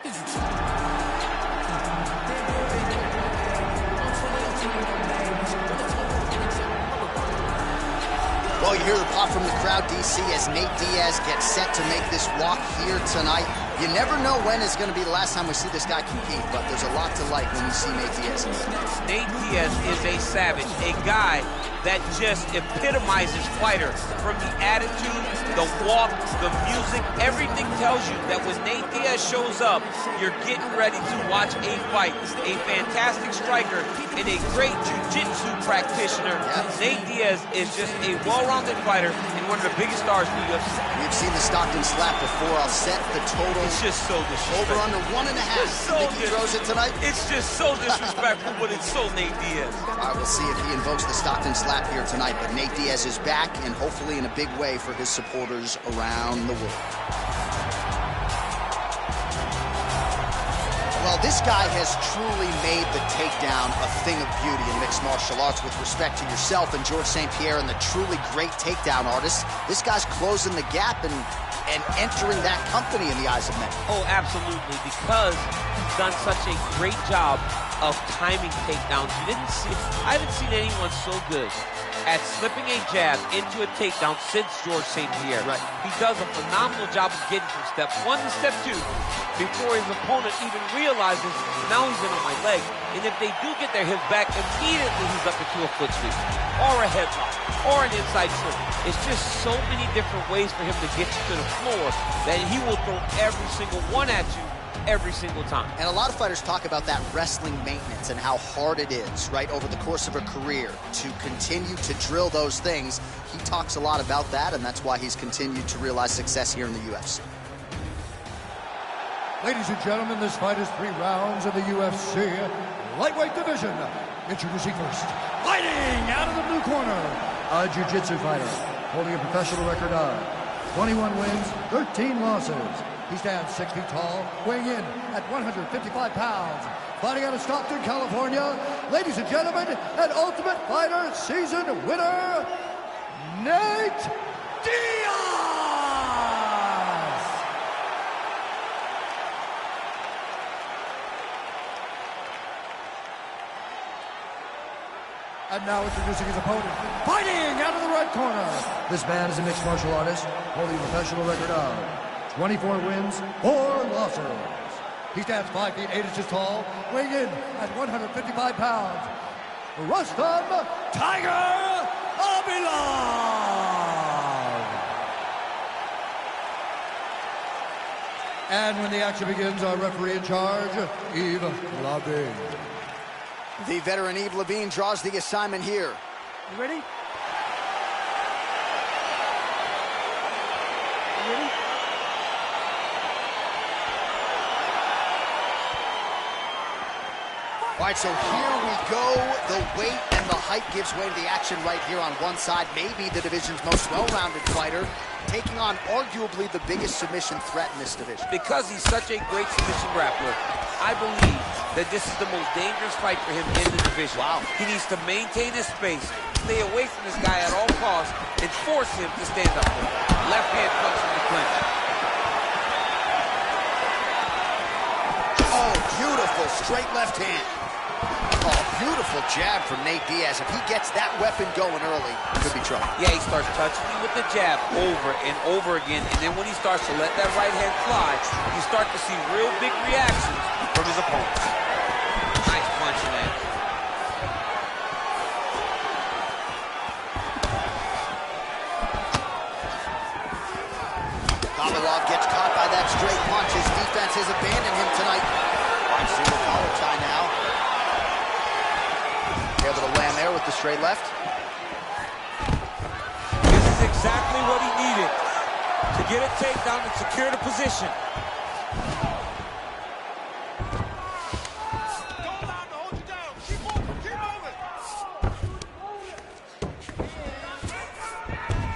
Well, you hear the pop from the crowd, DC, as Nate Diaz gets set to make this walk here tonight. You never know when is going to be the last time we see this guy compete, but there's a lot to like when you see Nate Diaz. Nate Diaz is a savage, a guy that just epitomizes fighter. From the attitude, the walk, the music, everything tells you that when Nate Diaz shows up, you're getting ready to watch a fight. A fantastic striker and a great jiu-jitsu practitioner. Yep. Nate Diaz is just a well-rounded fighter and one of the biggest stars in the UFC. We've seen the Stockton slap before. I'll set the total. It's just so disrespectful. Over under 1.5. So Think he throws it tonight? It's just so disrespectful, but it's so Nate Diaz. All right, we'll see if he invokes the Stockton slap here tonight, but Nate Diaz is back, and hopefully in a big way for his supporters around the world. Well, this guy has truly made the takedown a thing of beauty in mixed martial arts. With respect to yourself and George St. Pierre and the truly great takedown artists, this guy's closing the gap and entering that company in the eyes of men. Oh, absolutely, because he's done such a great job of timing takedowns. I haven't seen anyone so good at slipping a jab into a takedown since George St. Pierre. Right. He does a phenomenal job of getting from step 1 to step 2 before his opponent even realizes now he's in on my leg. And if they do get their hips back, immediately he's up into a foot sweep or a headlock or an inside choke. It's just so many different ways for him to get you to the floor that he will throw every single one at you every single time. And a lot of fighters talk about that wrestling maintenance and how hard it is, right, over the course of a career to continue to drill those things. He talks a lot about that, and that's why he's continued to realize success here in the UFC. Ladies and gentlemen, this fight is 3 rounds in the UFC lightweight division. Introducing first, fighting out of the blue corner, a jiu-jitsu fighter holding a professional record of 21 wins, 13 losses. He stands 6 feet tall, weighing in at 155 pounds. Fighting out of Stockton, California, ladies and gentlemen, an Ultimate Fighter season winner, Nate Diaz! And now introducing his opponent, fighting out of the right corner. This man is a mixed martial artist, holding a professional record of 24 wins, 4 losses. He stands 5 feet 8 inches tall, weighing in at 155 pounds. Rustam Tiger Abilov. And when the action begins, our referee in charge, Yves Lavigne. The veteran Yves Lavigne draws the assignment here. You ready? You ready? All right, so here we go. The weight and the height gives way to the action right here on one side. Maybe the division's most well-rounded fighter, taking on arguably the biggest submission threat in this division. Because he's such a great submission grappler, I believe that this is the most dangerous fight for him in the division. Wow. He needs to maintain his space, stay away from this guy at all costs, and force him to stand up for him. Left hand punch from the clinch. Oh, beautiful straight left hand. Oh, beautiful jab from Nate Diaz. If he gets that weapon going early, it could be trouble. Yeah, he starts touching you with the jab over and over again, and then when he starts to let that right hand fly, you start to see real big reactions from his opponents. Nice punch, man. Abilov gets caught by that straight punch. His defense has abandoned him tonight. Single collar tie now. Able to land there with the straight left. This is exactly what he needed to get a takedown and secure the position.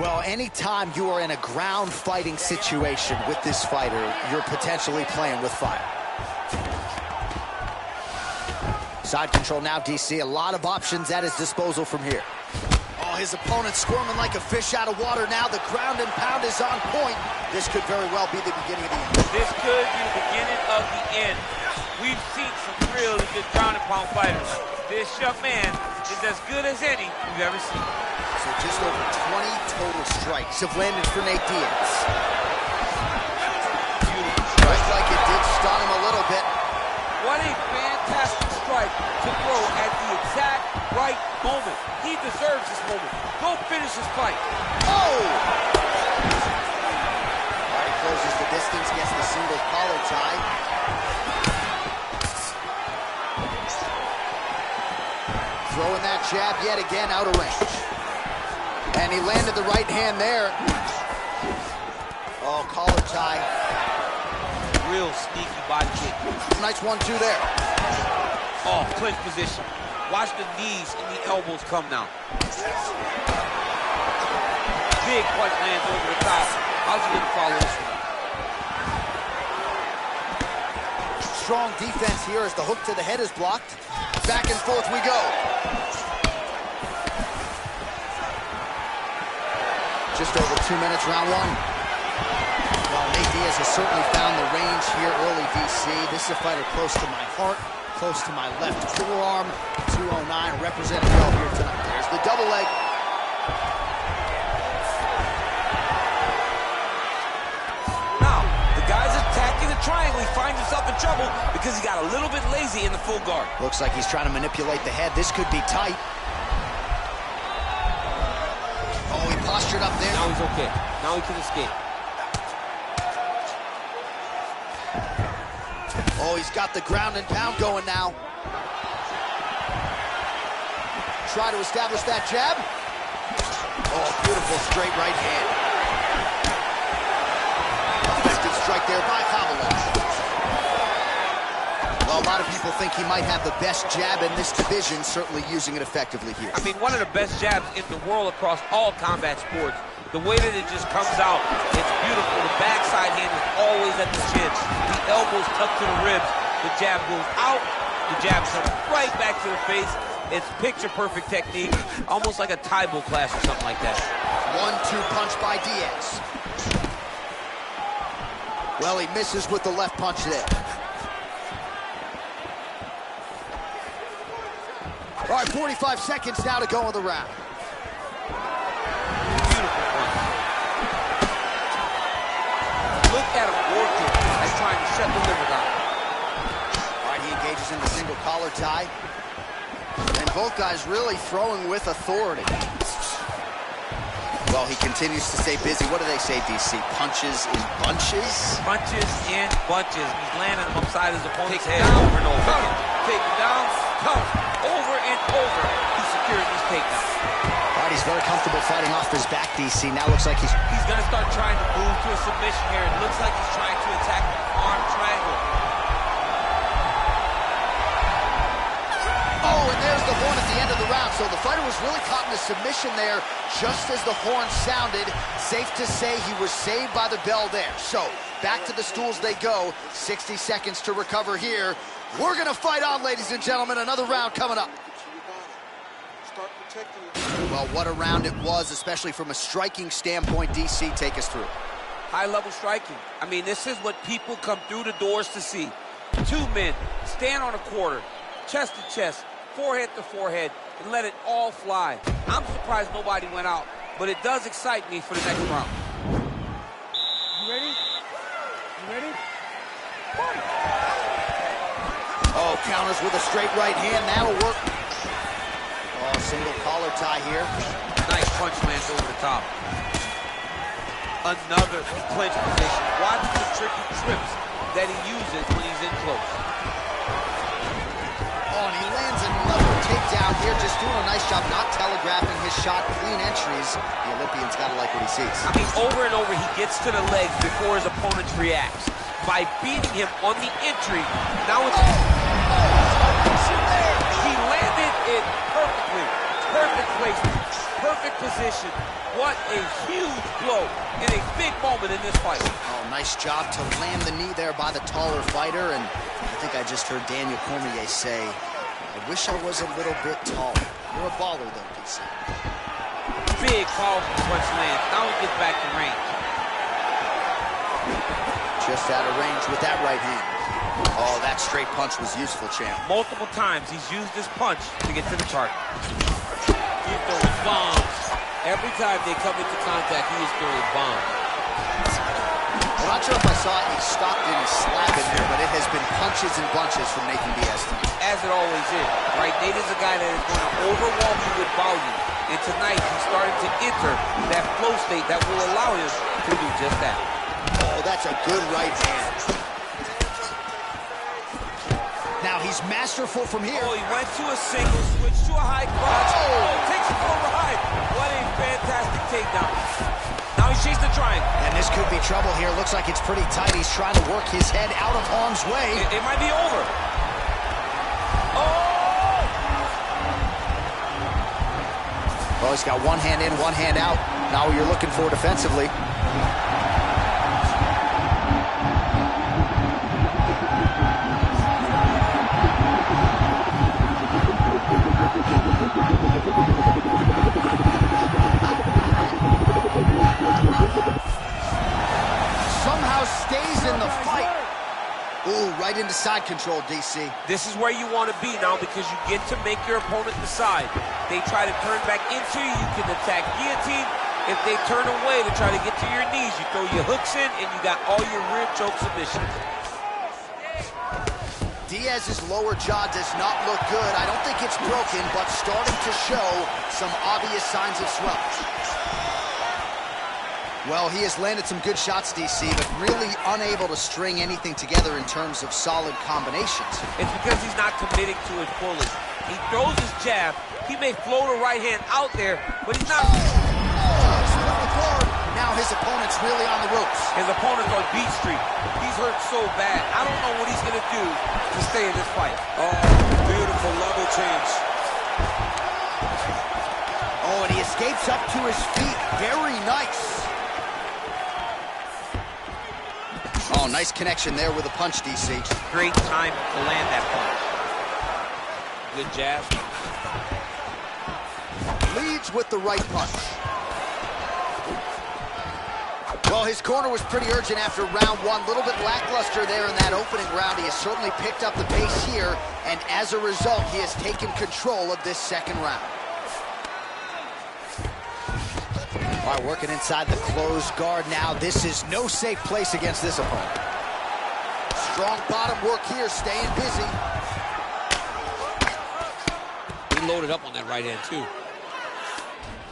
Well, anytime you are in a ground fighting situation with this fighter, you're potentially playing with fire. Side control now, DC. A lot of options at his disposal from here. Oh, his opponent squirming like a fish out of water now. The ground and pound is on point. This could very well be the beginning of the end. This could be the beginning of the end. We've seen some really good ground and pound fighters. This young man is as good as any we've ever seen. So just over 20 total strikes have landed for Nate Diaz. Beautiful strike. Looks like it did stun him a little bit. What a fantastic strike to throw at the exact right moment. He deserves this moment. Go finish his fight. Oh! All right, closes the distance, gets the single collar tie. Throwing that jab yet again out of range. And he landed the right hand there. Oh, collar tie. Real sneaky body kick. Nice 1-2 there. Oh, clinch position. Watch the knees and the elbows come now. Big punch lands over the top. How's he gonna follow this one? Strong defense here as the hook to the head is blocked. Back and forth we go. Just over 2 minutes, round one. Well, Nate Diaz has certainly found the range here early, DC. This is a fighter close to my heart, close to my left forearm. 209 represented well here tonight. There's the double leg. Now, the guy's attacking the triangle. He finds himself in trouble because he got a little bit lazy in the full guard. Looks like he's trying to manipulate the head. This could be tight. Oh, he postured up there. Now he's okay. Now he can escape. Oh, he's got the ground and pound going now. Try to establish that jab. Oh, beautiful straight right hand. Effective strike there by Kovalev. Well, a lot of people think he might have the best jab in this division, certainly using it effectively here. I mean, one of the best jabs in the world across all combat sports. The way that it just comes out, it's beautiful. The backside hand is always at the chin. The elbows tucked to the ribs. The jab goes out. The jab comes right back to the face. It's picture-perfect technique, almost like a Taibo class or something like that. 1-2 punch by Diaz. Well, he misses with the left punch there. All right, 45 seconds now to go in the round. Beautiful punch. Look at him working and trying to shut the liver down. All right, he engages in the single collar tie. And both guys really throwing with authority. Well, he continues to stay busy. What do they say, DC? Punches in bunches? Punches in bunches. He's landing them upside his opponent's head over and over again. Take him down, over and over. He's securing these takedowns. All right, he's very comfortable fighting off his back, DC. Now looks like he's going to start trying to move to a submission here. It looks like he's trying to attack the arm triangle. Oh, and there's the horn at the end of the round. So the fighter was really caught in a submission there just as the horn sounded. Safe to say he was saved by the bell there. So back to the stools they go. 60 seconds to recover here. We're going to fight on, ladies and gentlemen. Another round coming up. Well, what a round it was, especially from a striking standpoint. DC, take us through. High-level striking. I mean, this is what people come through the doors to see. Two men stand on a quarter, chest to chest, forehead to forehead, and let it all fly. I'm surprised nobody went out, but it does excite me for the next round. You ready? You ready? Fight! Oh, counters with a straight right hand. That'll work. Oh, single collar tie here. Nice punch lands over the top. Another clinch position. Watch the tricky trips that he uses when he's in close. Oh, and he lands another takedown here, just doing a nice job not telegraphing his shot. Clean entries. The Olympian's got to like what he sees. I mean, over and over, he gets to the legs before his opponent reacts. By beating him on the entry, now it's... He landed it perfectly. Perfect placement. Perfect position. What a huge blow in a big moment in this fight. Oh, nice job to land the knee there by the taller fighter. And I think I just heard Daniel Cormier say, I wish I was a little bit taller. You're a baller, though, DC. Big, powerful punch lands. Now he gets back to range. Just out of range with that right hand. Oh, that straight punch was useful, champ. Multiple times he's used this punch to get to the target. He's throwing bombs. Every time they come into contact, he is throwing bombs. I'm not sure if I saw any stop and slap in there, but it has been punches and bunches from Nate Diaz. As it always is, right? Nate is a guy that is going to overwhelm you with volume. And tonight, he's starting to enter that flow state that will allow him to do just that. Oh, that's a good right hand. Now he's masterful from here. Oh, he went to a single, switched to a high crotch. Oh, takes it for a ride. What a fantastic takedown. Now he's chasing the triangle. And this could be trouble here. Looks like it's pretty tight. He's trying to work his head out of harm's way. It might be over. Oh! Well, he's got one hand in, one hand out. Now what you're looking for defensively. Somehow stays in the fight. Ooh, right into side control, DC. This is where you want to be now because you get to make your opponent decide. They try to turn back into you, you can attack guillotine. If they turn away to try to get to your knees, you throw your hooks in and you got all your rear choke submissions. Diaz's lower jaw does not look good. I don't think it's broken, but starting to show some obvious signs of swelling. Well, he has landed some good shots, DC, but really unable to string anything together in terms of solid combinations. It's because he's not committing to it fully. He throws his jab. He may float a right hand out there, but he's not... Split the cord. Now his opponent's really on the ropes. His opponent's on beat street. He's hurt so bad. I don't know what he's going to do to stay in this fight. Oh, beautiful level change. Oh, and he escapes up to his feet. Very nice. Oh, nice connection there with a punch, DC. Great time to land that punch. Good jab. Leads with the right punch. Well, his corner was pretty urgent after round one. A little bit lackluster there in that opening round. He has certainly picked up the pace here, and as a result, he has taken control of this second round. All right, working inside the closed guard now. This is no safe place against this opponent. Strong bottom work here, staying busy. He loaded up on that right hand, too.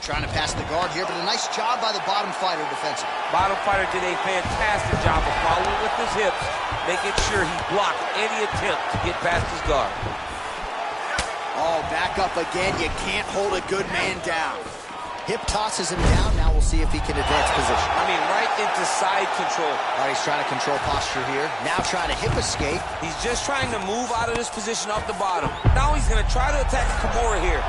Trying to pass the guard here, but a nice job by the bottom fighter defensively. Bottom fighter did a fantastic job of following with his hips, making sure he blocked any attempt to get past his guard. Oh, back up again. You can't hold a good man down. Hip tosses him down. Now we'll see if he can advance position. I mean, right into side control. All right, he's trying to control posture here. Now trying to hip escape. He's just trying to move out of this position off the bottom. Now he's going to try to attack Kimura here.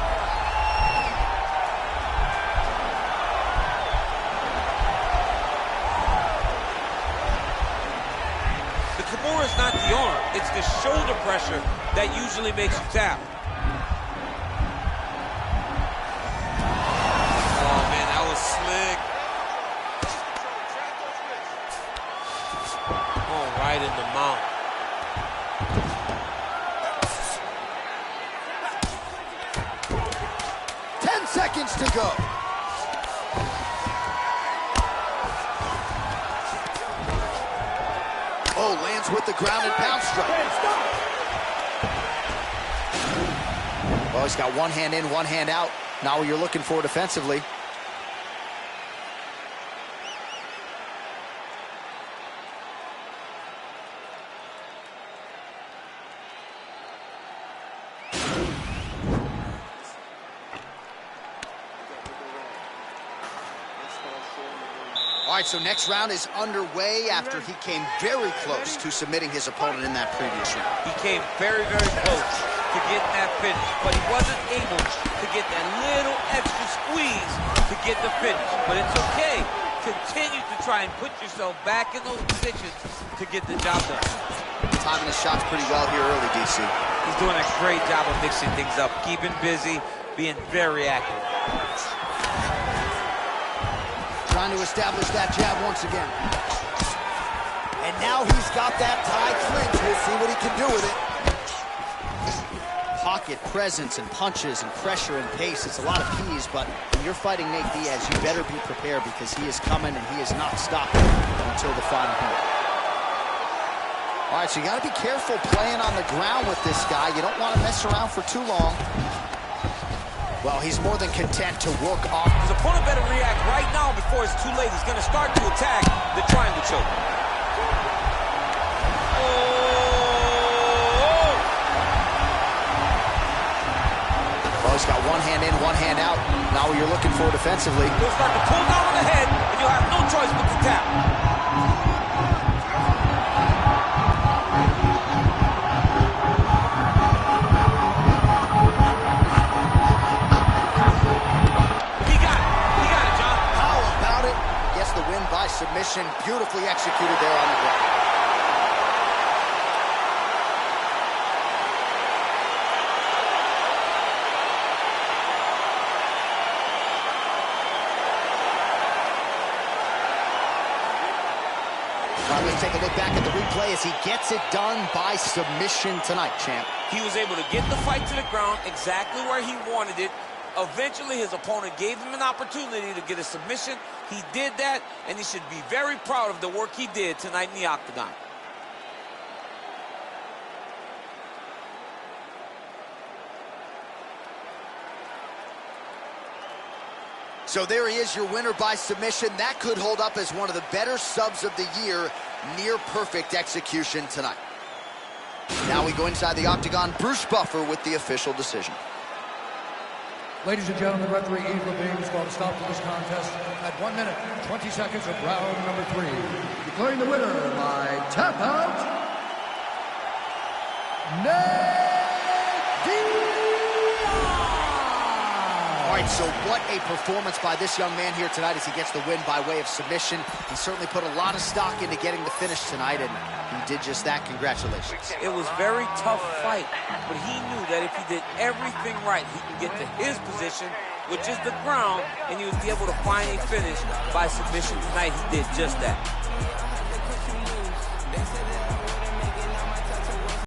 The Kimura is not the arm. It's the shoulder pressure that usually makes you tap. Slick. Oh, right in the mouth. Ten seconds to go. Oh, lands with the ground and pound strike. Well, he's got one hand in, one hand out. Now what you're looking for defensively. All right, so next round is underway after he came very close to submitting his opponent in that previous round. He came very, very close to getting that finish, but he wasn't able to get that little extra squeeze to get the finish. But it's okay. Continue to try and put yourself back in those positions to get the job done. Timing his shots pretty well here early, DC. He's doing a great job of mixing things up, keeping busy, being very active. Trying to establish that jab once again. And now he's got that tie clinch. We'll see what he can do with it. Pocket presence and punches and pressure and pace. It's a lot of P's, but when you're fighting Nate Diaz, you better be prepared because he is coming and he is not stopping until the final point. All right, so you got to be careful playing on the ground with this guy. You don't want to mess around for too long. Well, he's more than content to work off. His opponent better react right now before it's too late. He's going to start to attack the triangle choke. Well, he's got one hand in, one hand out. Now what you're looking for defensively. He'll start to pull down on the head, and you'll have no choice but to tap. He got it, John. How about it? Gets the win by submission. Beautifully executed there on the ground. All right, let's take a look back at the replay as he gets it done by submission tonight, champ. He was able to get the fight to the ground exactly where he wanted it. Eventually, his opponent gave him an opportunity to get a submission. He did that, and he should be very proud of the work he did tonight in the octagon. So there he is, your winner by submission. That could hold up as one of the better subs of the year. Near perfect execution tonight. Now we go inside the octagon. Bruce Buffer with the official decision. Ladies and gentlemen, referee Yves Levine has brought a stop to this contest at 1 minute, 20 seconds of round number 3. Declaring the winner by tap out, Nate Diaz! All right, so what a performance by this young man here tonight as he gets the win by way of submission. He certainly put a lot of stock into getting the finish tonight, and he did just that. Congratulations. It was a very tough fight, but he knew that if he did everything right, he can get to his position, which is the ground, and he would be able to find a finish by submission tonight. He did just that.